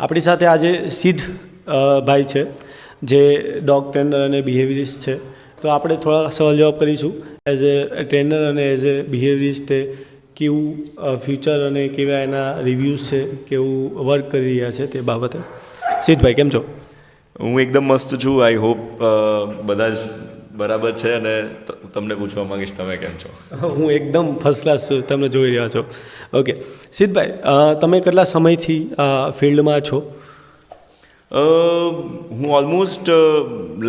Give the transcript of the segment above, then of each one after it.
આપણી સાથે આજે સિદ્ધ ભાઈ છે જે ડોગ ટ્રેનર અને બિહેવિયરિસ્ટ છે. તો આપણે થોડા સવાલ જવાબ કરીશું એઝ એ ટ્રેનર અને એઝ એ બિહેવિયરિસ્ટે કેવું ફ્યુચર અને કેવા એના રિવ્યૂઝ છે, કેવું વર્ક કરી રહ્યા છે તે બાબતે. સિદ્ધભાઈ કેમ છો? હું એકદમ મસ્ત છું. આઈ હોપ બધા જ બરાબર છે અને તમને પૂછવા માંગીશ તમે કેમ છો? હું એકદમ ફર્સ્ટ ક્લાસ છું, તમે જોઈ રહ્યા છો. ઓકે સિદ્ધભાઈ, તમે કેટલા સમયથી ફિલ્ડમાં છો? હું ઓલમોસ્ટ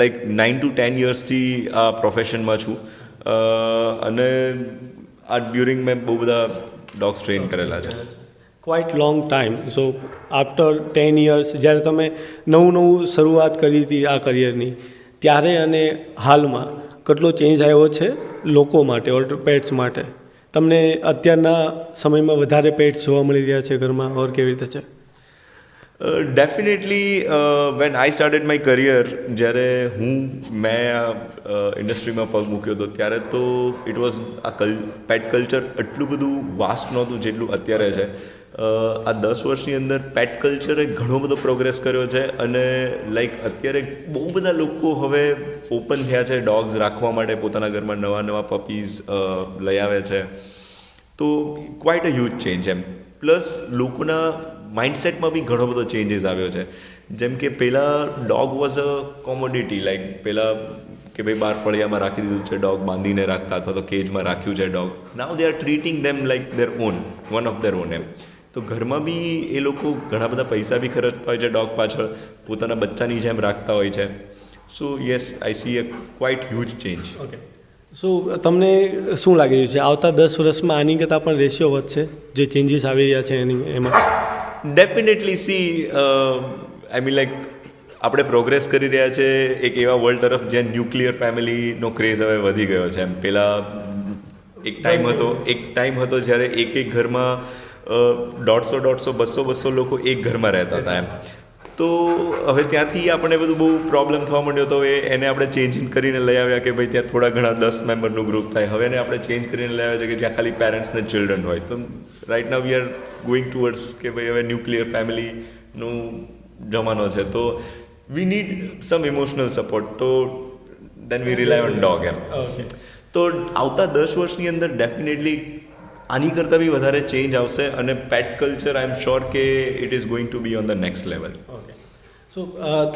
લાઈક 9 to 10 યર્સથી આ પ્રોફેશનમાં છું અને આ ડ્યુરિંગ મેં બહુ બધા ડોગ્સ ટ્રેન કરેલા છે. Quite long time. So after 10 years જ્યારે તમે નવું શરૂઆત કરી હતી આ કરિયરની, ત્યારે અને હાલમાં કેટલો ચેન્જ આવ્યો છે લોકો માટે ઓર પેટ્સ માટે? તમને અત્યારના સમયમાં વધારે પેટ્સ જોવા મળી રહ્યા છે ઘરમાં, ઓર કેવી રીતે છે? Definitely when I started my career, જ્યારે મેં આ ઇન્ડસ્ટ્રીમાં પગ મૂક્યો હતો ત્યારે તો ઇટ વોઝ પેટ કલ્ચર એટલું બધું વાસ્ટ નહોતું જેટલું અત્યારે છે. આ 10 વર્ષની અંદર પેટ કલ્ચરે ઘણો બધો પ્રોગ્રેસ કર્યો છે અને લાઈક અત્યારે બહુ બધા લોકો હવે ઓપન થયા છે ડોગ્સ રાખવા માટે, પોતાના ઘરમાં નવા પપીઝ લઈ આવે છે. તો ક્વાઇટ અ હ્યુજ ચેન્જ એમ. પ્લસ લોકોના માઇન્ડસેટમાં બી ઘણો બધો ચેન્જીસ આવ્યો છે. જેમ કે પહેલાં dog was a commodity, like પહેલાં કે ભાઈ બહાર ફળિયામાં રાખી દીધું છે ડોગ, બાંધીને રાખતા અથવા તો કેજમાં રાખ્યું છે dog. Now they are treating them like their own, one of their own એમ. તો ઘરમાં બી એ લોકો ઘણા બધા પૈસા બી ખર્ચતા હોય છે ડોગ પાછળ, પોતાના બચ્ચાની જેમ રાખતા હોય છે. So yes, I see a quite huge change. Okay, so તમને શું લાગી રહ્યું છે આવતા 10 વર્ષમાં આની કરતાં પણ રેશિયો વધશે જે ચેન્જીસ આવી રહ્યા છે એમાં? Definitely C I mean like આપણે પ્રોગ્રેસ કરી રહ્યા છે એક એવા વર્લ્ડ તરફ જ્યાં ન્યુક્લિયર ફેમિલીનો ક્રેઝ હવે વધી ગયો છે એમ. પહેલાં એક ટાઈમ હતો જ્યારે એક ઘરમાં 150, 200 લોકો એક ઘરમાં રહેતા હતા એમ. તો હવે ત્યાંથી આપણે બધું બહુ પ્રોબ્લેમ થવા માંડ્યો હતો. એને આપણે ચેન્જ કરીને લઈ આવ્યા કે ભાઈ ત્યાં થોડા ઘણા 10 મેમ્બરનું ગ્રુપ થાય. હવે એને આપણે ચેન્જ કરીને લઈ આવ્યા છે કે જ્યાં ખાલી પેરેન્ટ્સ ને ચિલ્ડ્રન હોય. તો right now we are going towards કે ભાઈ હવે ન્યુક્લિયર ફેમિલીનું જમાનો છે. તો we need some emotional support. તો then we rely on dog એમ. તો આવતા 10 વર્ષની અંદર ડેફિનેટલી આની કરતાં બી વધારે ચેન્જ આવશે અને pet culture I am sure કે it is going to be on the next level. Okay, so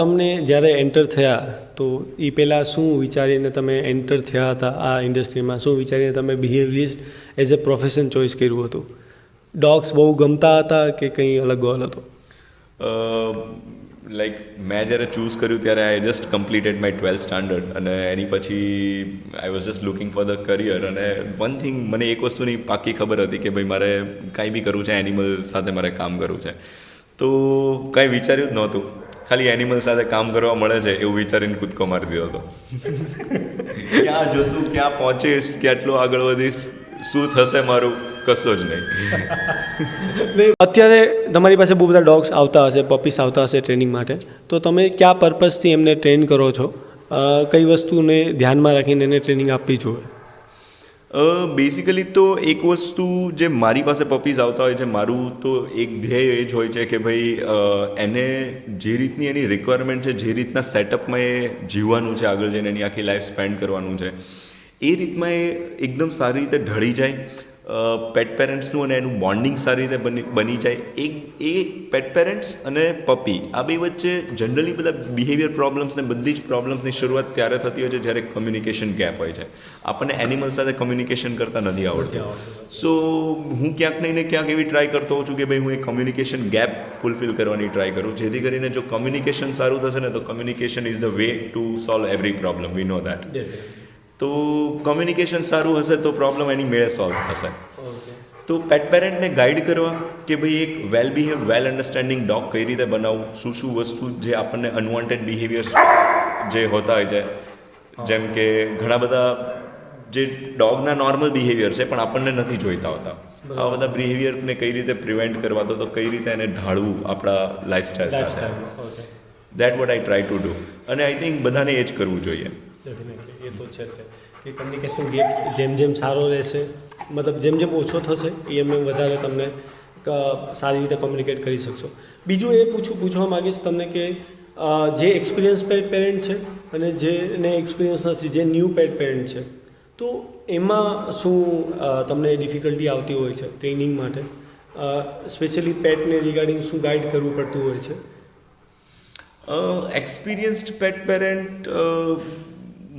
તમને જ્યારે એન્ટર થયા તો એ પહેલાં શું વિચારીને તમે એન્ટર થયા હતા આ ઇન્ડસ્ટ્રીમાં? શું વિચારીને તમે બિહેવિયરિસ્ટ એઝ એ પ્રોફેશન ચોઇસ કર્યું હતું? ડોગ્સ બહુ ગમતા હતા કે કંઈ અલગ ગોલ હતો? લાઈક મેં જ્યારે ચૂઝ કર્યું ત્યારે I just completed my 12th standard અને એની પછી I was just looking for the career. અને વન થિંગ મને એક વસ્તુની પાકી ખબર હતી કે ભાઈ મારે કાંઈ બી કરવું છે, એનિમલ સાથે મારે કામ કરવું છે. તો કાંઈ વિચાર્યું જ નહોતું, ખાલી એનિમલ સાથે કામ કરવા મળે છે એવું વિચારીને કૂદકો મારી દીધો હતો. ક્યાં જોશું, ક્યાં પહોંચીશ, કેટલું આગળ વધીશ, શું થશે મારું, કશો જ નહીં. અત્યારે તમારી પાસે બહુ બધા ડોગ્સ આવતા હશે, પપીસ આવતા હશે ટ્રેનિંગ માટે. તો તમે કયા પર્પઝથી એમને ટ્રેન કરો છો? કઈ વસ્તુને ધ્યાનમાં રાખીને એને ટ્રેનિંગ આપવી જોઈએ? બેસિકલી તો એક વસ્તુ જે મારી પાસે પપીઝ આવતા હોય છે, મારું તો એક ધ્યેય એ જ હોય છે કે ભાઈ એને જે રીતની એની રિક્વાયરમેન્ટ છે, જે રીતના સેટઅપમાં એ જીવવાનું છે, આગળ જઈને એની આખી લાઈફ સ્પેન્ડ કરવાનું છે, એ રીતમાં એ એકદમ સારી રીતે ઢળી જાય. પેટ પેરેન્ટ્સનું અને એનું બોન્ડિંગ સારી રીતે બની જાય. એ પેટ પેરેન્ટ્સ અને પપી આ બે વચ્ચે જનરલી બધા બિહેવિયર પ્રોબ્લેમ્સ ને બધી જ પ્રોબ્લેમ્સની શરૂઆત ત્યારે થતી હોય છે જ્યારે કમ્યુનિકેશન ગેપ હોય છે. આપણને એનિમલ સાથે કમ્યુનિકેશન કરતાં નથી આવડતું. સો હું ક્યાંક નહીં ને ક્યાંક એવી ટ્રાય કરતો હોઉં છું કે ભાઈ હું એક કમ્યુનિકેશન ગેપ ફૂલફિલ કરવાની ટ્રાય કરું, જેથી કરીને જો કમ્યુનિકેશન સારું થશે ને તો communication is the way to solve every problem. We know that. તો કમ્યુનિકેશન સારું હશે તો પ્રોબ્લેમ એની મેળે સોલ્વ થશે. તો પેટ પેરેન્ટને ગાઈડ કરવા કે ભાઈ એક વેલ બિહેવ, વેલ અન્ડરસ્ટેન્ડિંગ ડોગ કઈ રીતે બનાવવું, શું વસ્તુ જે આપણને અનવોન્ટેડ બિહેવિયર્સ જે હોતા હોય છે, જેમ કે ઘણા બધા જે ડોગના નોર્મલ બિહેવિયર છે પણ આપણને નથી જોઈતા હોતા, આવા બધા બિહેવિયરને કઈ રીતે પ્રિવેન્ટ કરવા, તો કઈ રીતે એને ઢાળવું આપણા લાઈફસ્ટાઈલ સાથે. That what I try to do. અને આઈ થિંક બધાને એ જ કરવું જોઈએ. ડેફિનેટલી એ તો છે કે કમ્યુનિકેશન ગેપ જેમ સારો રહેશે, મતલબ જેમ ઓછો થશે એમ વધારે તમને સારી રીતે કોમ્યુનિકેટ કરી શકશો. બીજું એ પૂછવા માગીશ તમને કે જે એક્સપિરિયન્સ પેરેન્ટ છે અને જેને એક્સપિરિયન્સ નથી, જે ન્યૂ પેરેન્ટ છે, તો એમાં શું તમને ડિફિકલ્ટી આવતી હોય છે ટ્રેનિંગ માટે? સ્પેશિયલી પેટને રિગાર્ડિંગ શું ગાઈડ કરવું પડતું હોય છે? એક્સપિરિયન્સ્ડ પેટ પેરેન્ટ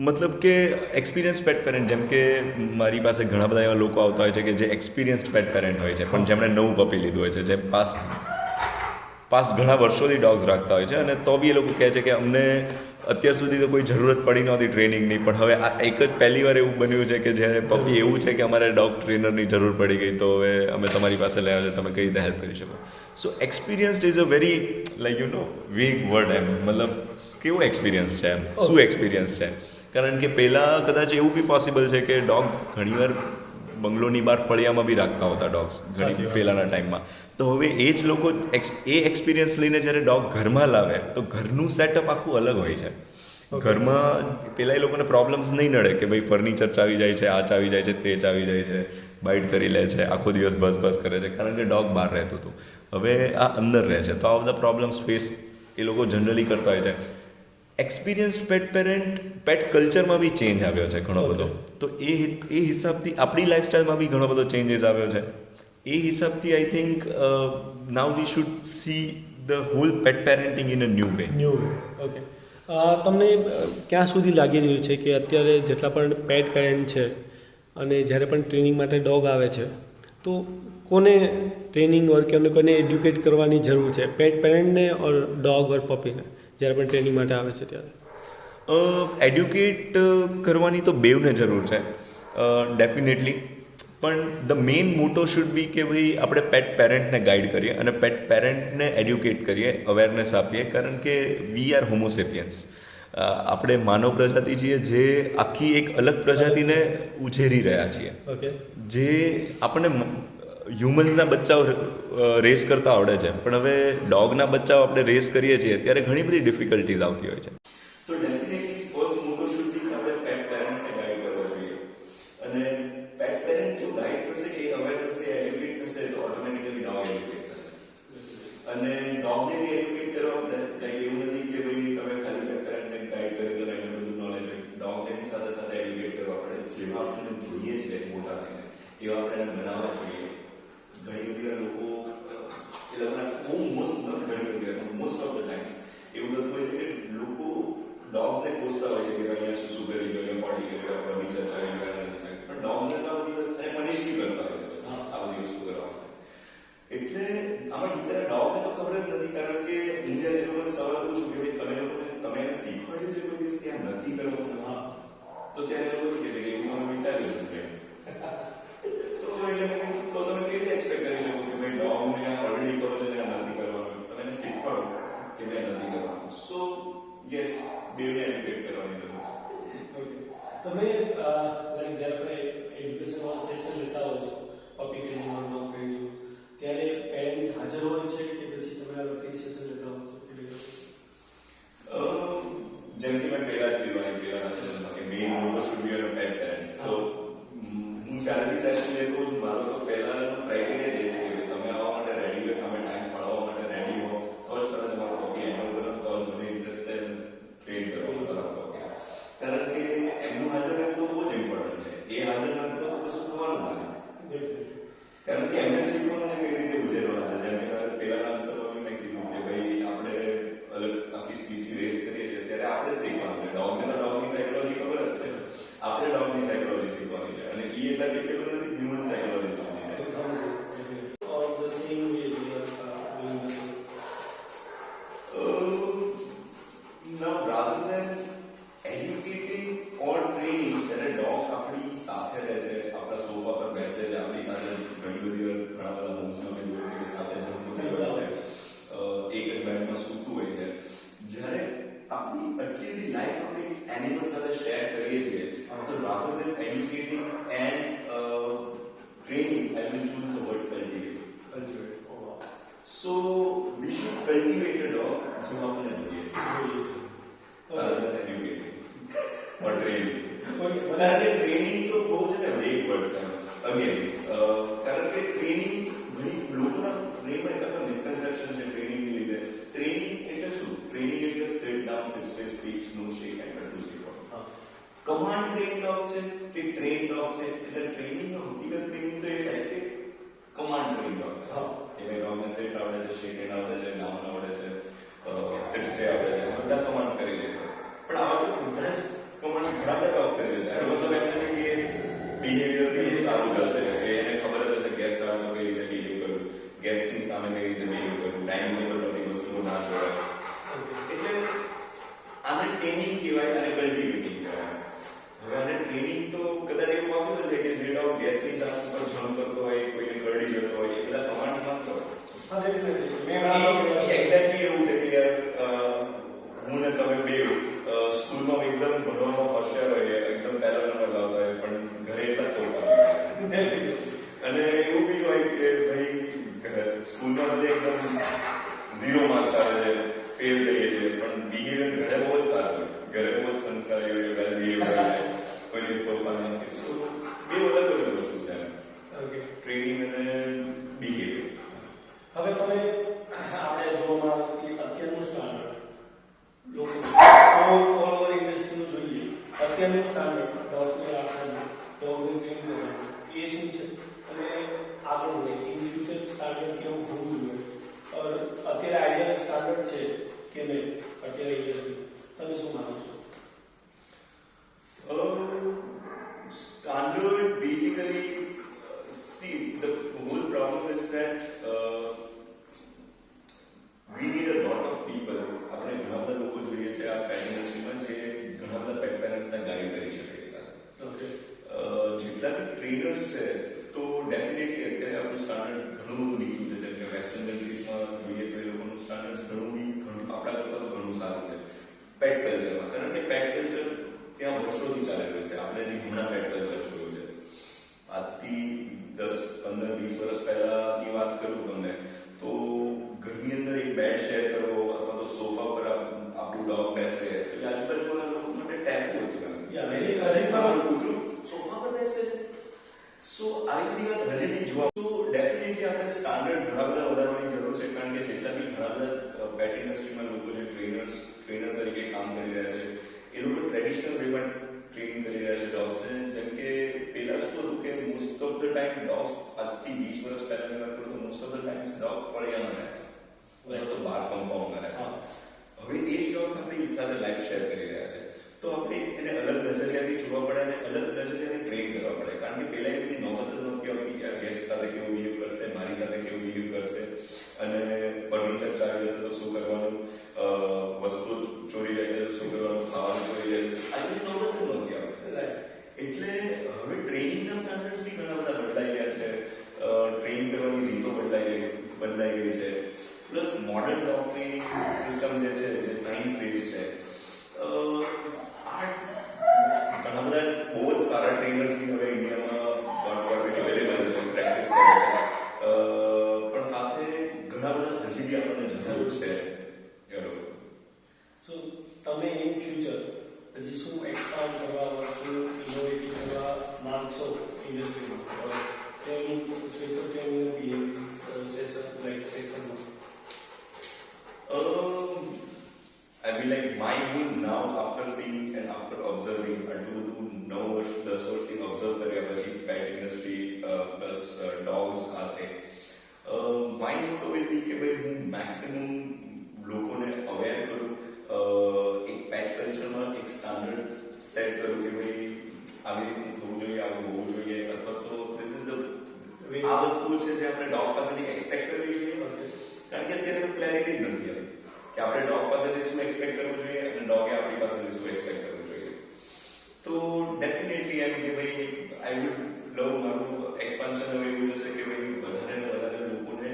મતલબ કે એક્સપિરિયન્સ પેટ પેરેન્ટ, જેમ કે મારી પાસે ઘણા બધા એવા લોકો આવતા હોય છે કે જે એક્સપિરિયન્સ્ડ પેટ પેરેન્ટ હોય છે, પણ જેમણે નવું પપી લીધું હોય છે, જે પાસ ઘણા વર્ષોથી ડોગ્સ રાખતા હોય છે, અને તો બી એ લોકો કહે છે કે અમને અત્યાર સુધી તો કોઈ જરૂરત પડી નહોતી ટ્રેનિંગની, પણ હવે આ એક જ પહેલી વાર એવું બન્યું છે કે જ્યારે પપી એવું છે કે અમારે ડોગ ટ્રેનરની જરૂર પડી ગઈ, તો હવે અમે તમારી પાસે લેવા છે, તમે કઈ રીતે હેલ્પ કરી શકો? સો એક્સપિરિયન્સ્ડ ઇઝ અ વેરી વેગ વર્ડ. એમ મતલબ કેવું એક્સપિરિયન્સ છે, એમ શું એક્સપિરિયન્સ છે? કારણ કે પહેલાં કદાચ એવું બી પોસિબલ છે કે ડોગ ઘણીવાર બંગલોની બહાર ફળિયામાં બી રાખતા હોતા ડોગ્સ ઘણી પહેલાંના ટાઈમમાં. તો હવે એ જ લોકો એ એક્સપિરિયન્સ લઈને જ્યારે ડોગ ઘરમાં લાવે તો ઘરનું સેટઅપ આખું અલગ હોય છે. ઘરમાં પહેલાં એ લોકોને પ્રોબ્લેમ્સ નહીં નડે કે ભાઈ ફર્નિચર ચાવી જાય છે, આ ચાવી જાય છે, તે ચાવી જાય છે, બાઇટ કરી લે છે, આખો દિવસ બસ કરે છે, કારણ કે ડોગ બહાર રહેતું હતું. હવે આ અંદર રહે છે, તો આ બધા પ્રોબ્લેમ્સ ફેસ એ લોકો જનરલી કરતા હોય છે. એક્સપિરિયન્સ્ડ પેટ પેરેન્ટ પેટ કલ્ચરમાં બી ચેન્જ આવ્યો છે ઘણો બધો. તો એ હિસાબથી આપણી લાઈફસ્ટાઈલમાં બી ઘણો બધો ચેન્જીસ આવ્યો છે. એ હિસાબથી I think now we should see the whole pet parenting in a new way. Okay. તમને ક્યાં સુધી લાગી રહ્યું છે કે અત્યારે જેટલા પણ પેટ પેરેન્ટ છે અને જ્યારે પણ ટ્રેનિંગ માટે ડોગ આવે છે, તો કોને ટ્રેનિંગ ઓર કોને એડ્યુકેટ કરવાની જરૂર છે, પેટ પેરેન્ટને ઓર ડોગ ઓર પપીને, જ્યારે પણ ટ્રેનિંગ માટે આવે છે ત્યારે? એડ્યુકેટ કરવાની તો બેવને જરૂર છે ડેફિનેટલી, પણ ધ મેઇન મોટો શુડ બી કે ભાઈ આપણે પેટ પેરેન્ટને ગાઈડ કરીએ અને પેટ પેરેન્ટને એડ્યુકેટ કરીએ, અવેરનેસ આપીએ, કારણ કે વી આર હોમોસેપિયન્સ. આપણે માનવ પ્રજાતિ છીએ જે આખી એક અલગ પ્રજાતિને ઉછેરી રહ્યા છીએ. જે આપણને હ્યુમન્સના બચ્ચાઓ રેસ કરતા આવડે છે, પણ હવે ડોગના બચ્ચાઓ આપણે રેસ કરીએ છીએ ત્યારે ઘણી બધી ડિફિકલ્ટીઝ આવતી હોય છે. તો ડેફિનેટલી ફર્સ્ટ મોટો શુડ બી કે આપણે પેટ પેરેન્ટને ગાઈડ કરવા જોઈએ, અને પેટ પેરેન્ટ જો ગાઈડ થશે, એ અવેર થશે, એડ્યુકેટ થશે, તો ઓટોમેટિકલી ડોગ એડ્યુકેટ થશે. અને ડોગને બી એડ્યુકેટ કરવા લાઈક એવું નથી કે ભાઈ તમે ખાલી પેટ પેરેન્ટને ગાઈડ કરી દો એને બધું નોલેજ હોય. ડોગ તેની સાથે સાથે એડ્યુકેટ કરવા પડે. જેવા આપણને જોઈએ છે મોટા થઈને એવા આપણે એને બનાવવા જોઈએ. ઘણી બધી લોકો એ લોકોના બહુ મોસ્ટ ઓફ ધ ટાઈમ્સ એવું થતું હોય છે કે લોકો ડોગ્સને કોસતા હોય છે કે ભાઈ અહીંયા શું કરી ગયો, અહીંયા પોટી કરી ગયો, ફર્નિચર ચાલી ગયો, પણ ડોગ્સને આ બધી અને પનિશ બી કરતા હોય છે આ બધી વસ્તુ કરવા માટે. એટલે આમાં બિચારા ડોગને તો ખબર જ નથી, કારણ કે હું જ્યારે એ લોકોને સવાલ પૂછું કે ભાઈ તમે એને શીખવાડ્યું છે કોઈ દિવસ ત્યાં નથી કરવું, તો ત્યારે એ લોકો કહે છે કે એવું અમે વિચાર્યું નથી. તો એટલે તો તમે કેવી રીતે એક્સપેક્ટ કરી શકો કે ભાઈ ડોગને ઓલરેડી કરો છો ત્યાં નથી કરવાનું, તમે એને શીખવાડો કે ભાઈ નથી કરવાનું. સો યસ, બેવને એડ્યુકેટ કરવાની જરૂર છે. તમે લાઈક જ્યારે આપણે એડ્યુકેશનલ સેશન લેતા હો છો, પપી ટ્રેનિંગ, ડોગ ટ્રેનિંગ, ત્યારે પેરેન્ટ હાજર હોય છે કે પછી તમે આ વખતે સેશન લેતા હો છો? જેમ કે મેં પહેલા જ કીધું પહેલાના સેશનમાં કે main motto should be your pet parents. તો હું જ્યારે બી સેશન લેતો છું, મારો તો પહેલાનો ક્રાઇટેરિયા એ છે કે તમે આવવા માટે રેડી હોય, તમે ટાઈમ ફાળવવા માટે રેડી હો, તો જ તમે તમારો પપી હેન્ડલ કરો, તો જ મને ઇન્ટરેસ્ટેડ ટ્રેન કરો તમારા પપી. કારણ કે એમનું હાજર રહેવું તો બહુ જ ઇમ્પોર્ટન્ટ છે. એ હાજર ન કરો તો કશું થવાનું નથી. કારણ કે એમને શીખવાનું છે કઈ રીતે ઉછેરવાના છે. જેમ કે પહેલાના આન્સરમાં મેં કીધું કે ભાઈ આપણે અલગ આખી સ્પીસી રેસ કરીએ છીએ ત્યારે આપણે શીખવાનું છે. ડોગને તો ડોગની સાયકોલોજી ખબર જ છે, આપણે ડોગની સાયકોલોજી શીખવાની છે, અને એ એટલા ડિફિકલ્ટ નથી, હ્યુમન સાયકોલોજી શીખવાની છે. Now rather than educating or training, જ્યારે ડોગ આપણી સાથે રહે છે, આપણા સોફા પર બેસે છે, આપણી સાથે ઘણા બધા હોમ્સમાં મેં જોયું છે કે સાથે જમતું હોય છે, એક જ બેડમાં સૂતું હોય છે. જ્યારે આપણી આટલી બધી લાઈફ આપણે એનિમલ સાથે શેર કરીએ છીએ, તો rather than educating and training, I will choose the word cultivate. So we should cultivate a dog જેમ આપણે જોઈએ છીએ, rather than educating or training. અને ટ્રેનિંગ તો બહુ છે ને વેગ વર્ડ છે. અગેન કારણ કે ટ્રેનિંગ ઘણી લોકોના બ્રેનમાં એક મિસકન્સેપ્શન છે ટ્રેનિંગની લીધે. ટ્રેનિંગ એટલે શું? ટ્રેનિંગ એટલે sit down, sit stay, speech, no shake and cut to command train dog છે કે ટ્રેન ડોગ છે એટલે ટ્રેનિંગનો હકીકત ટ્રેનિંગ તો એ થાય કે કમાન્ડ ટ્રેન ડોગ છે કે ડોગને સેટ આવડે છે, શેક એન્ડ આવડે છે, ડાઉન આવડે છે, સિટ સ્ટે આવડે છે, બધા કમાન્ડ્સ કરી લે છે. પણ આવા તો બધા જ કમાન્ડ્સ ઘણા બધા ડોગ્સ કરી લેતા. એનો મતલબ એમ છે કે બિહેવિયર બી સારું થશે કે એને ખબર જ હશે ગેસ્ટ આવે તો કઈ રીતે બિહેવ કરવું, ગેસ્ટની સામે કઈ રીતે બિહેવ કરવું, ડાઇનિંગ ટેબલ પરની વસ્તુઓ ના જોવાય. એટલે આને ટ્રેનિંગ કહેવાય અને કલ્ટિવેટિંગ કહેવાય. હવે આને ટ્રેનિંગ તો કદાચ એવું પોસિબલ છે કે જે ડોગ ગેસ્ટની સામે ઉપર જમ્પ કરતો હોય, કોઈને કરડી જતો હોય, એ બધા કમાન્ડ્સ માંગતો હોય. એક્ઝેક્ટલી એવું છે કે યાર હું ને તમે બે સ્કૂલમાં એકદમ ભણવામાં હોશિયાર હોય, એકદમ પહેલા નંબર લાવતા હોય, પણ ઘરે એટલા જ તોફાન અને એવું બી હોય કે ભાઈ સ્કૂલમાં બધે એકદમ 0 માર્ક્સ આવે છે, ફેલ થઈએ છીએ, પણ બિહેવિયર ઘરે બહુ જ સારું હોય, ઘરે બહુ જ સંસ્કારી હોય, વેલ બિહેવ હોય, કોઈ દિવસ તોફાન નથી. સો બે અલગ અલગ વસ્તુ છે ટ્રેનિંગ અને બિહેવિયર. હવે તમે આપણે જોવામાં કે અત્યારનું સ્ટાન્ડર્ડ લોકો ઓલ ઓવર ઇન્ડસ્ટ્રીનું જોઈએ, અત્યારનું સ્ટાન્ડર્ડ ડોગ્સને આપણે ડોગને ટ્રેન કરવાનું એ શું છે અને આગળ હોય ઇન ફ્યુચર સ્ટાન્ડર્ડ કેવું હોવું જોઈએ ઓર અત્યારે આઈડિયલ સ્ટાન્ડર્ડ છે કે નહીં અત્યારે ઇન્ડસ્ટ્રી, તમે શું માનો છો? Standard basically, see, the whole problem is that we need a lot of people. આપણે ઘણા બધા લોકો જોઈએ છે આ પેટ ઇન્ડસ્ટ્રીમાં જે ઘણા બધા પેટ પેરેન્ટ્સને ગાઈડ કરી શકે છે. જેટલા બી ટ્રેનર્સ છે તો ડેફિનેટલી અત્યારે આપણું સ્ટાન્ડર્ડ ઘણું બધું નીકળ્યું છે. જેમ કે વેસ્ટર્ન કન્ટ્રીઝમાં જોઈએ તો એ લોકોનું સ્ટાન્ડર્ડ ઘણું આપણા કરતાં તો ઘણું સારું છે પેટ કલ્ચરમાં. કારણ કે પેટ કલ્ચર ત્યાં વર્ષોથી ચાલેલું છે. આપણે જે હમણાં પેટ કલ્ચર જોયું છે આજથી 10, 15, 20 વર્ષ પહેલાની વાત કરું તમને તો ઘરની અંદર એક બેડ શેર કરવો અથવા તો સોફા પર આપણું ડોગ બેસે એ આજુબાજુના લોકો માટે ટેબુ હતું. હજી મારું કૂતરું સોફા પર બેસે છે. સો આવી બધી વાત હજી બી જોવા તો ડેફિનેટલી આપણે સ્ટાન્ડર્ડ ઘણા બધા વધારવાની જરૂર છે. કારણ કે જેટલા બી ઘણા બધા પેટ ઇન્ડસ્ટ્રીમાં લોકો જે ટ્રેનર તરીકે કામ કરી રહ્યા છે એ લોકો ટ્રેડિશનલ વેમાં ટ્રેનિંગ કરી રહ્યા છે ડોગ્સને. જેમ કે પહેલા શું હતું કે most of the time dogs આજથી 20 વર્ષ પહેલાની વાત કરું તો most of the time dog ફળિયામાં રહેતા તો બાર કમ્પાઉન્ડમાં રહેતા. હવે એ જ ડોગ્સ આપણે એક સાથે લાઈફ શેર કરી રહ્યા છે તો આપણે એને અલગ નજરિયાથી જોવા પડે અને અલગ નજરિયાથી ટ્રેન કરવા પડે. કારણ કે પહેલા એ બધી નોબત જ નહોતી આવતી કે આ ગેસ્ટ સાથે કેવું બિહેવ કરશે, મારી સાથે કેવું બિહેવ કરશે અને ફર્નિચર ચાલી જશે તો શું કરવાનું, વસ્તુ ચોરી જાય તો શું કરવાનું, ખાવાનું ચોરી જાય આ બધી નોબત જ નહોતી આવતી. એટલે હવે ટ્રેનિંગના સ્ટાન્ડર્ડ્સ બી ઘણા બધા બદલાઈ ગયા છે. ટ્રેન કરવાની રીતો બદલાઈ ગઈ છે. Plus modern dog training system જે છે જે સાયન્સ બેઝ છે ઘણા બધા બહુ જ સારા ટ્રેનર્સ બી હવે ઇન્ડિયામાં અવેલેબલ છે, પ્રેક્ટિસ કરે છે. પણ સાથે ઘણા બધા હજી બી આપણને જરૂર છે. સો તમે ઇન ફ્યુચર હજી શું એક્સપાન્ડ કરવા, શું ઇનોવેટ કરવા માંગશો ઇન્ડસ્ટ્રીમાં ટ્રેનિંગ, સ્પેશિયલ ટ્રેનિંગ સેશનમાં? I mean, like my mood now after seeing and after observing આટલું બધું 9 વર્ષ 10 વર્ષથી ઓબ્ઝર્વ કર્યા પછી પેટ ઇન્ડસ્ટ્રી પ્લસ ડોગ્સ આ તે માય મોટો વિલ બી કે ભાઈ હું મેક્સિમમ લોકોને અવેર કરું, એક પેટ કલ્ચરમાં એક સ્ટાન્ડર્ડ સેટ કરું કે ભાઈ આવી રીતે થવું જોઈએ, આવું હોવું જોઈએ અથવા તો ધીસ ઇઝ ધ આ વસ્તુઓ છે જે આપણે ડોગ પાસેથી એક્સપેક્ટ કરવી જોઈએ. કારણ કે અત્યારે તો ક્લેરિટી જ નથી આવી કે આપણે ડોગ પાસેથી શું એક્સપેક્ટ કરવું જોઈએ અને ડોગે આપણી પાસેથી શું એક્સપેક્ટ કરવું જોઈએ. તો ડેફિનેટલી એમ કે ભાઈ આઈ વુડ લવ મારું એક્સપાન્શન હવે એવું હશે કે ભાઈ વધારે ને વધારે લોકોને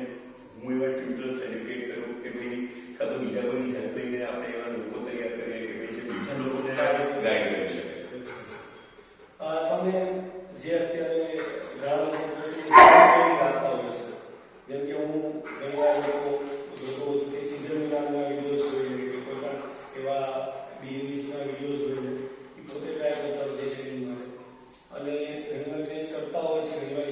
હું એવા ટ્યુટર્સ એડ્યુકેટ કરું કે ભાઈ કાં તો બીજા કોઈની હેલ્પ લઈને આપણે એવા લોકો તૈયાર કરીએ કે ભાઈ જે બીજા લોકોને ગાઈડ કરી શકે. તમે જે અત્યારે ઘણા લોકો વાર્તા હોય છે જેમ કે હું ઘણીવાર લોકો જોતો હોઉં છું કે સીઝન મિલાનના વિડીયોઝ જોઈએ કે કોઈ પણ એવા બિહેવિયર્સના વિડીયોઝ જોઈએ એ પોતે ટ્રાય કરતા હોય છે ટ્રેનિંગ માટે અને ઘણીવાર ટ્રેન કરતા હોય છે, ઘણીવાર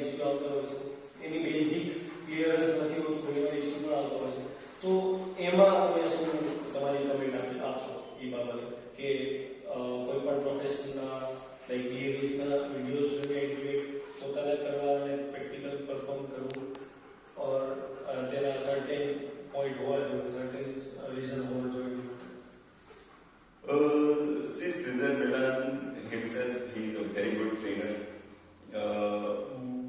એમાં તમે શું તમારી કમેન્ટ આપશો એ બાબતે કે કોઈ પણ પ્રોફેશનલના લાઈક બિહેવિયર્સના વિડીયોઝ જોઈએ એડ્યુકેટ પોતાને કરવા અને પ્રેક્ટિકલ પરફોર્મ કરવું ઓર તેના સર્ટેન પોઈન્ટ હોવા જોઈએ સર્ટેન રીઝન હોવા જોઈએ. See, Cesar Millan himself, he is a very good trainer,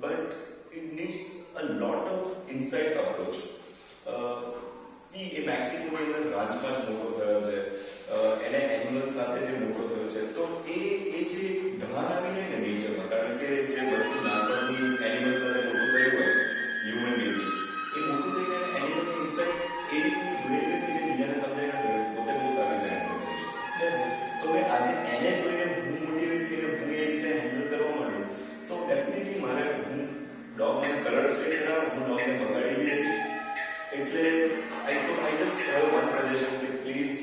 but it needs a lot of insight approach. See, એ મેક્સિકોની અંદર રાજમાં જ મોટો થયો છે, એને એનિમલ સાથે જે મોટો થયો છે, તો એ જે ઢાંચ આવી જાય ને નેચરમાં, કારણ કે જે બચ્ચું નાનપણથી એનિમલ સાથે મોટું થયું હોય, હ્યુમન બેબી, એ મોટું થઈ જાય એનિમલની ઇન્સાઇટ એ રીતની જોયેલી કે જે બીજાને સમજાય ના જોઈએ, પોતે બહુ સારી રીતે હેન્ડલ કરી શકે. તો હવે આજે એને જોઈને હું મોટિવેટ થઈને હું એ રીતે હેન્ડલ કરવા માંડું, તો ડેફિનેટલી મારે હું ડોગને કરડ સ્ટેટ કરાવું, હું ડોગને બગાડી બી દઈશ. એટલે I just have one suggestion કે please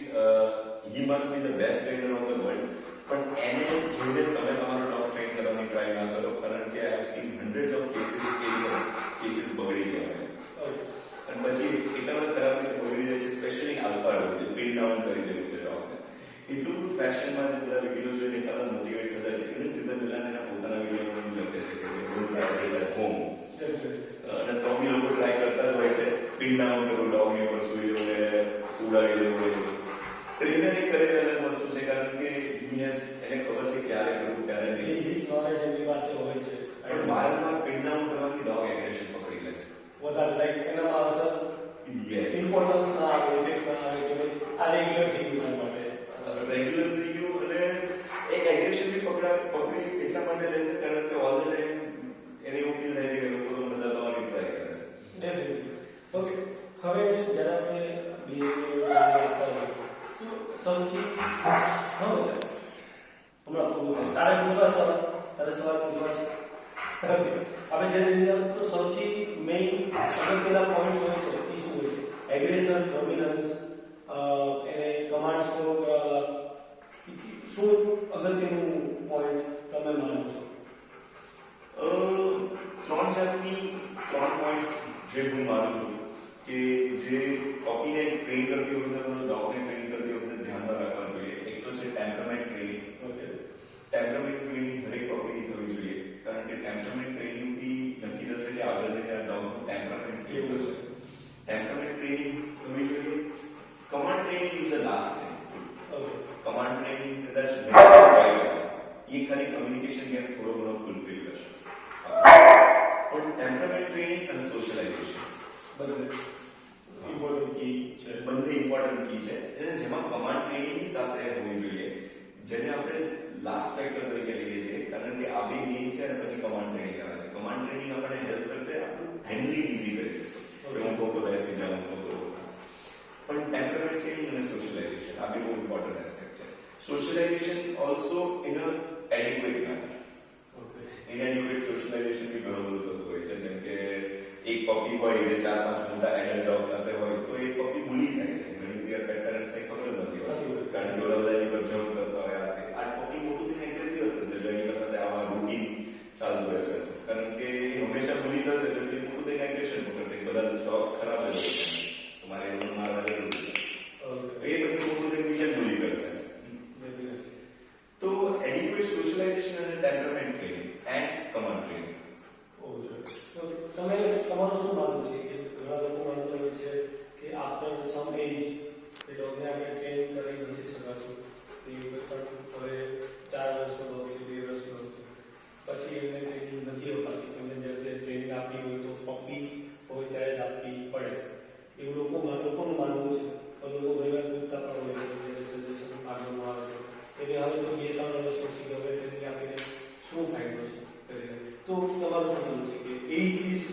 he must be the best trainer of the world, પણ એને જોઈને તમે તમારો ડોગ ટ્રેન કરવાની ટ્રાય ના કરો, કારણ કે I have seen hundreds of cases બગડી ગયા અને પછી એટલા બધા ખરાબ રીતે બગડી જાય છે, સ્પેશિયલી આલ્ફા ડોગ જે પિન ડાઉન કરી દેવું છે ડોગને. એટલું બધું ફેશનમાં જે બધા વિડીયો જોઈને એટલા બધા મોટિવેટ થતા છે. ઇવન સીઝર મિલાન એના પોતાના વિડીયોમાં લખે છે કે don't try this at home, અને તો બી લોકો ટ્રાય કરતા જ હોય છે. પિન ડાઉન કરવું, ડોગની ઉપર સુઈ જવું, સુડાવી દેવું હોય. ટ્રેનર એ કરે અલગ વસ્તુ છે, કારણ કે એને ખબર છે ક્યારે કરવું ક્યારે નહીં. બેઝિક નોલેજ એમની પાસે હોય છે, પણ વારંવાર પિન ડાઉન કરવાથી ડોગ એગ્રેશન પકડી લે છે. વધારે લાઈક એનામાં અસર યસ, ઇમ્પોર્ટન્સ ના આવે, ઇફેક્ટ ના આવે કે આ રેગ્યુલર થઈ ગયું માટે રેગ્યુલર થઈ ગયું, અને એ એગ્રેશન બી પકડી એટલા માટે લે છે કારણ કે ઓલ ધ ટાઈમ એને એવું ફીલ થાય કે લોકો બધા તમારી ટ્રાય કરે છે. ડેફિનેટલી. ઓકે, હવે જ્યારે આપણે બિહેવિયર કરતા હોય તો સૌથી હમણાં પૂરું થાય તારે પૂછવા સવાલ, તારે સવાલ પૂછવા છે. આપણે જ્યારે તો સૌથી મેઇન અગત્યના પોઈન્ટ હોય છે એ શું હોય છે? એગ્રેશન, ડોમિનન્સ, એને કમાન્ડ સ્ટ્રોક, શું અગત્યનું પોઈન્ટ તમે માનો છો? ત્રણ પોઈન્ટ્સ જે હું માનું છું કે જે કોપીને ટ્રેન કરતી વખતે, ડોગને ટ્રેન કરતી વખતે ધ્યાનમાં રાખવા જોઈએ. એક તો છે ટેમ્પરમેન્ટ ટ્રેનિંગ. ઓકે, ટેમ્પરમેન્ટ ટ્રેનિંગ દરેક કોપીની થવી જોઈએ, કારણ કે ટેમ્પરમેન્ટ ટ્રેનિંગથી નક્કી થશે કે આગળ જઈને આ ડોગનું ટેમ્પરમેન્ટ કેવું છે. ટેમ્પરમેન્ટ ટ્રેનિંગ થવી જોઈએ. Command training is the last thing. Okay, command training કદાચ એ ખાલી કમ્યુનિકેશન ગેપ થોડો ઘણો ફૂલફિલ કરશે, પણ ટેમ્પરમેન્ટ ટ્રેનિંગ અને સોશિયલાઇઝેશન બંને ઇમ્પોર્ટન્ટ કી છે, અને જેમાં કમાન્ડ ટ્રેનિંગની સાથે હોવી જોઈએ, જેને આપણે લાસ્ટ ફેક્ટર તરીકે લઈએ છીએ, કારણ કે આ બે મેઇન છે અને પછી કમાન્ડ ટ્રેનિંગ આવે છે. કમાન્ડ ટ્રેનિંગ આપણને હેલ્પ કરશે, આપણું હેન્ડલિંગ ઇઝી કરી દેશે, હું કહું તો બેસી જાઉં છું. પણ ટેમ્પરમેન્ટ ટ્રેનિંગ અને સોશિયલાઇઝેશન આ બે બહુ ઇમ્પોર્ટન્ટ એસ્પેક્ટ છે. Socialization also in a adequate manner. Inadequate socialization બી ઘણું બધું થતું હોય છે, જેમ કે એક પપી હોય જે 4-5 મોટા એડલ્ટ ડોગ સાથે હોય તો એ પપી ભૂલી જાય છે. ઘણી બધી પેટ પેરેન્ટ્સને ખબર જ નથી હોતી, કારણ કે ઓલા બધા એની પર જમ્પ કરતા હોય. આ પપી મોટું થઈને એગ્રેસિવ થશે, જો એની સાથે આવા રૂટીન ચાલતું રહેશે, કારણ કે એ હંમેશા ભૂલી જશે, એટલે એ મોટું થઈને એગ્રેશન પકડશે. બધા ડોગ્સ ખરાબ જ હોય છે, તમારે એનું મારવા જરૂર છે, એ પછી મોટું થઈને બીજા ભૂલી કરશે. તો એડિક્વેટ સોશિયલાઇઝેશન અને ટેમ્પરમેન્ટ ટ્રેનિંગ એન્ડ કમાન્ડ ટ્રેનિંગ. તમે તમારું શું માનવું છે કે ઘણા લોકો માનતા હોય છે કે આફ્ટર સમ એજ એ ડોગને આપણે ટ્રેન કરી નથી શકાતું, એ પણ હવે 4 વર્ષનો ડોગ છે, 2 વર્ષનો ડોગ છે, પછી એમને ટ્રેનિંગ નથી અપાતી. એમને જ્યારે ટ્રેનિંગ આપવી હોય તો પપ્પી હોય ત્યારે જ આપવી પડે, એવું લોકોનું માનવું છે. તો લોકો ઘણી વાર પૂછતા પણ હોય છે, જ્યારે સજેશન આગળનું આવે છે એટલે હવે તો 2-3 વર્ષ પછી હવે ટ્રેનિંગ આપીને શું ફાયદો છે કરીને. તો તમારું શું માનવું છે કે age is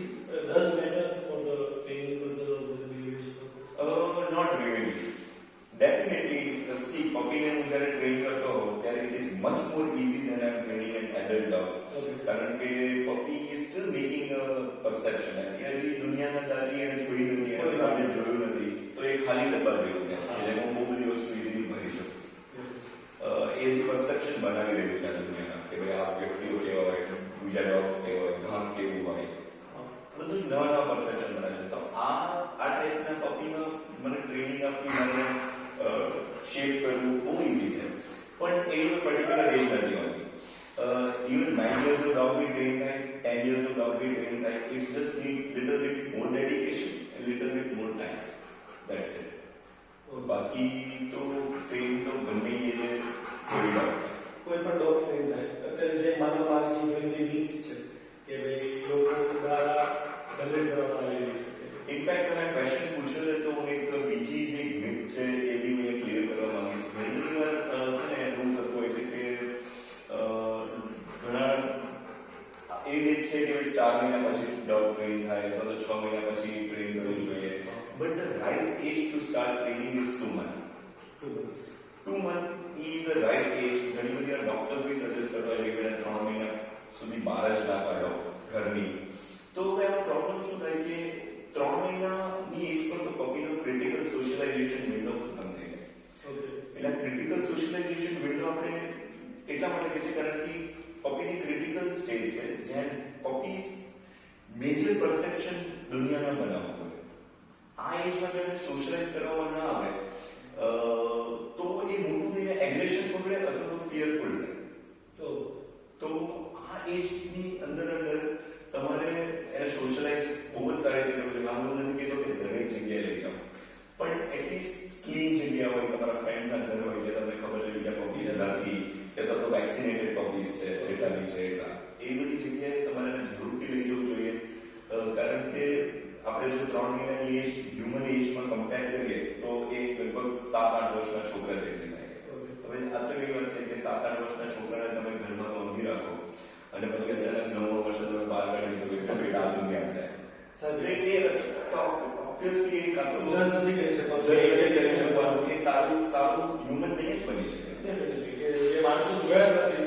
does matter for the training purpose of the behaviours? Not really. Definitely see, પપીને હું જ્યારે ટ્રેન કરતો હોઉં ત્યારે it is much more easy than I am training an adult dog, કારણ કે puppy is still making a perception. એ હજી દુનિયાના દારી એને જોઈ નથી, એને જોયું નથી, તો એ ખાલી ડબ્બા જેવું છે, જેમાં હું બહુ બધી વસ્તુ ઇઝીલી ભરી શકું. એ જે પરસેપ્શન બનાવી રહ્યું છે આ દુનિયામાં કે ભાઈ આ વ્યક્તિઓ કેવા હોય, બીજા ડોગ્સ કેવા હોય, ઘાસ કેવું હોય, બધું નવા પરસેપ્શન બનાવે છે. તો આ ટાઈપના પપીમાં મને ટ્રેનિંગ મહિનામાં મને શેપ કરવું બહુ ઇઝી છે પણ એવી પર્ટિક્યુલર એજ નથી હોતી even 9 years of dog be trained થાય 10 years of dog be trained થાય it's just need little bit more dedication and little bit more time that's it બાકી તો ટ્રેન તો ગમે એ છે કોઈ ડોગ કોઈ પણ ડોગ ટ્રેન થાય અત્યારે જે માનવામાં આવે છે એ બધી રીત છે કે ભાઈ લોકો દ્વારા જનરેટ કરવામાં આવેલી છે. ઇનફેક્ટ તમે ક્વેશ્ચન પૂછ્યો છે તો હું એક બીજી જે મિથ છે એ બી હું ક્લિયર કરવા માંગીશ ઘણી બધી વાર છે ને એવું થતું હોય છે કે ઘણા એ રીત છે કે 4 મહિના પછી ડોગ ટ્રેન થાય અથવા તો 6 મહિના પછી ટ્રેન કરવું જોઈએ but the right age to start training is 2 months 2 months is a right age ઘણી બધી વાર ડોક્ટર્સ બી સજેસ્ટ કરતા હોય કે 3 મહિના સુધી બહાર જ ના કાઢો ઘરની તો હવે આ પ્રોબ્લેમ શું થાય કે 3 મહિનાની એજ પર તો પપીનો ક્રિટિકલ સોશિયલાઇઝેશન વિન્ડો ખતમ થઈ જાય એટલે ક્રિટિકલ સોશિયલાઇઝેશન વિન્ડો આપણે એટલા માટે કહે છે કારણ કે પપીની ક્રિટિકલ સ્ટેજ છે જ્યાં પપીઝ મેજર પરસેપ્શન દુનિયાના બનાવતો હોય આ એજમાં જ્યારે સોશિયલાઇઝ કરવામાં ના આવે તો એ મોટું થઈને એગ્રેશન પકડે અથવા તો ફિયરફુલ રહે તો આ એજની અંદર તમારે એને સોશિયલાઇઝ બહુ જ સારી રીતે કરવું છે આમ હું નથી કહેતો કે દરેક જગ્યાએ લઈ જાઓ પણ એટલીસ્ટ ક્લીન જગ્યા હોય તમારા ફ્રેન્ડ્સના ઘર હોય જે તમને ખબર છે બીજા પપીઝ નથી કે તો વેક્સિનેટેડ પપીઝ છે જેટલા બી છે એટલા એ બધી જગ્યાએ તમારે એને જરૂરથી લઈ જવું જોઈએ કારણ કે આપણે જો 3 મહિનાની એજ હ્યુમન એજમાં કમ્પેર કરીએ તો એ લગભગ 7-8 વર્ષના છોકરા જેટલી થાય હવે આ તો એવી વાત છે કે 7-8 વર્ષના છોકરાને તમે ઘરમાં બાંધી રાખો અને પછી અચાનક 9 વર્ષે તમે બહાર કાઢી દો એટલે બેટા આ દુનિયા છે એટલે એ ઓબ્વિયસલી એ કાં તો નથી કરી શકો એ સારું હ્યુમન નહીં જ બની શકે એ માણસો જોયા નથી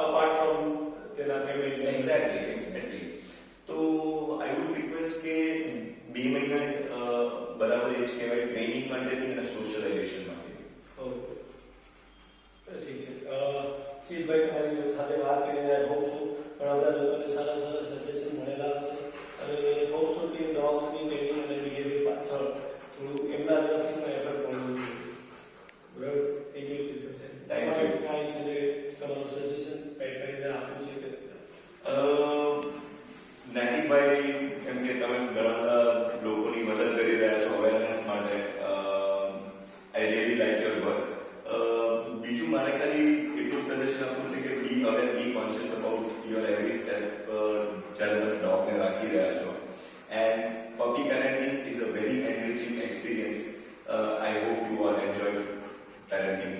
અપાર્ટ ફ્રોમ તેના ફેમિલી એક્ઝેક્ટલી તો આઈ વુડ રિક્વેસ્ટ કે 2 મહિના બરાબર એજ કહેવાય ટ્રેનિંગ માટેની અને સોશિયલાઇઝેશન માટે ઠીક છે શીતભાઈ તમારી સાથે વાત કરીને હોપ છું ઘણા બધા લોકોને સારા સજેશન મળેલા હશે અને હોપ છું કે ડોગ્સની ટ્રેનિંગ અને બિહેવિયર પાછળ થોડું એમના તરફથી પણ એફર્ટ પડવું જોઈએ બરાબર એ કેવું છે કાંઈ છે તમારું સજેશન પેટને આપવું છે કે નૈતિકભાઈ જેમ કે તમે ઘણા બધા લોકોની મદદ કરી રહ્યા છો અવેરનેસ માટે I really like your work બીજું મારે ખાલી એટલું સજેશન આપવું છે કે be aware be conscious about your every step જ્યારે તમે ડોગને રાખી રહ્યા છો and puppy parenting is a very enriching experience I hope you all enjoy parenting